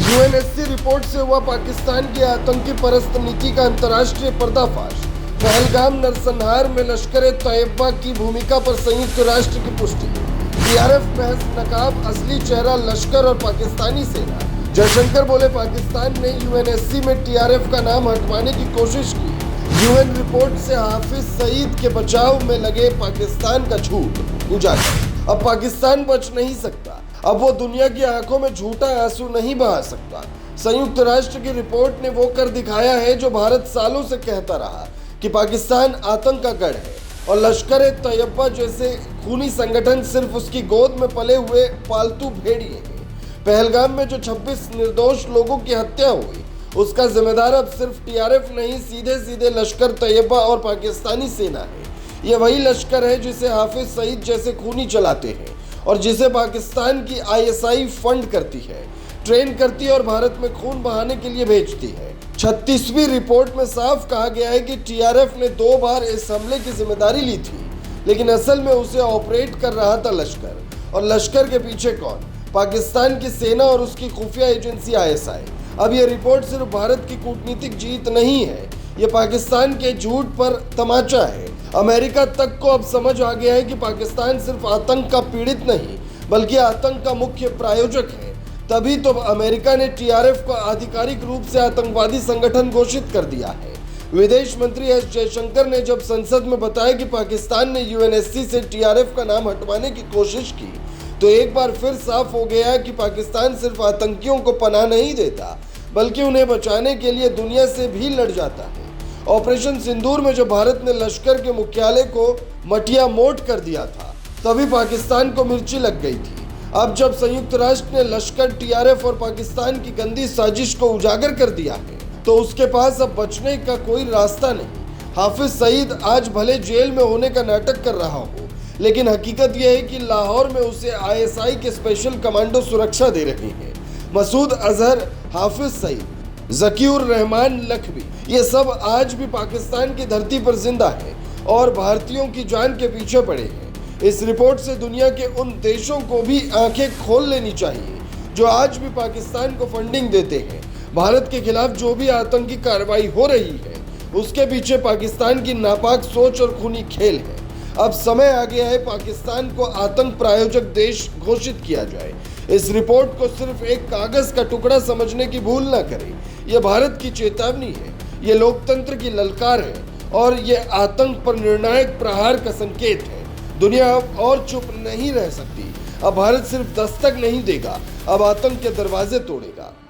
UNSC report से हुआ पाकिस्तान की आतंकी परस्त नीति का अंतर्राष्ट्रीय पर्दाफाश। पहलगाम नरसंहार में लश्कर तैयबा की भूमिका पर संयुक्त राष्ट्र की पुष्टि। टीआरएफ बहस नकाब, असली चेहरा लश्कर और पाकिस्तानी सेना। जयशंकर बोले, पाकिस्तान ने यूएनएससी में टीआरएफ का नाम हटवाने की कोशिश की। यूएन रिपोर्ट से हाफिज सईद के बचाव में लगे पाकिस्तान का झूठ उजागर। अब पाकिस्तान बच नहीं सकता। अब वो दुनिया की आंखों में झूठा आंसू नहीं बहा सकता। संयुक्त राष्ट्र की रिपोर्ट ने वो कर दिखाया है जो भारत सालों से कहता रहा कि पाकिस्तान आतंक का गढ़ है और लश्कर तैयबा जैसे खूनी संगठन सिर्फ उसकी गोद में पले हुए पालतू भेड़िए हैं। पहलगाम में जो 26 निर्दोष लोगों की हत्या हुई, उसका जिम्मेदार अब सिर्फ टीआरएफ नहीं, सीधे सीधे लश्कर तैयबा और पाकिस्तानी सेना है। ये वही लश्कर है जिसे हाफिज सईद जैसे खूनी चलाते हैं और जिसे पाकिस्तान की आईएसआई फंड करती है, ट्रेन करती है और भारत में खून बहाने के लिए भेजती है। 36वीं रिपोर्ट में साफ कहा गया है कि टीआरएफ ने 2 बार इस हमले की जिम्मेदारी ली थी, लेकिन असल में उसे ऑपरेट कर रहा था लश्कर। और लश्कर के पीछे कौन? पाकिस्तान की सेना और उसकी खुफिया एजेंसी आईएसआई। अब यह रिपोर्ट सिर्फ भारत की कूटनीतिक जीत नहीं है, ये पाकिस्तान के झूठ पर तमाचा है। अमेरिका तक को अब समझ आ गया है कि पाकिस्तान सिर्फ आतंक का पीड़ित नहीं, बल्कि आतंक का मुख्य प्रायोजक है। तभी तो अमेरिका ने टीआरएफ को आधिकारिक रूप से आतंकवादी संगठन घोषित कर दिया है। विदेश मंत्री एस जयशंकर ने जब संसद में बताया कि पाकिस्तान ने यूएनएससी से टीआरएफ का नाम हटवाने की कोशिश की, तो एक बार फिर साफ हो गया कि पाकिस्तान सिर्फ आतंकियों को पनाह नहीं देता, बल्कि उन्हें बचाने के लिए दुनिया से भी लड़ जाता है। ऑपरेशन सिंदूर में जब भारत ने लश्कर के मुख्यालय को मटिया मोट कर दिया था, तभी पाकिस्तान को मिर्ची लग गई थी। अब जब संयुक्त राष्ट्र ने लश्कर, टीआरएफ और पाकिस्तान की गंदी साजिश को उजागर कर दिया है, तो उसके पास अब बचने का कोई रास्ता नहीं। हाफिज सईद आज भले जेल में होने का नाटक कर रहा हो, लेकिन हकीकत यह है कि लाहौर में उसे आईएसआई के स्पेशल कमांडो सुरक्षा दे रहे हैं। मसूद अजहर, हाफिज सईद, जकीउर रहमान लखवी, ये सब आज भी पाकिस्तान की धरती पर जिंदा है और भारतीयों की जान के पीछे पड़े हैं। इस रिपोर्ट से दुनिया के उन देशों को भी आंखें खोल लेनी चाहिए जो आज भी पाकिस्तान को फंडिंग देते हैं। भारत के खिलाफ जो भी आतंकी कार्रवाई हो रही है, उसके पीछे पाकिस्तान की नापाक सोच और खूनी खेल है। अब समय आ गया है पाकिस्तान को आतंक प्रायोजक देश घोषित किया जाए। इस रिपोर्ट को सिर्फ एक कागज का टुकड़ा समझने की भूल ना करें। यह भारत की चेतावनी है, ये लोकतंत्र की ललकार है और ये आतंक पर निर्णायक प्रहार का संकेत है। दुनिया अब और चुप नहीं रह सकती। अब भारत सिर्फ दस्तक नहीं देगा, अब आतंक के दरवाजे तोड़ेगा।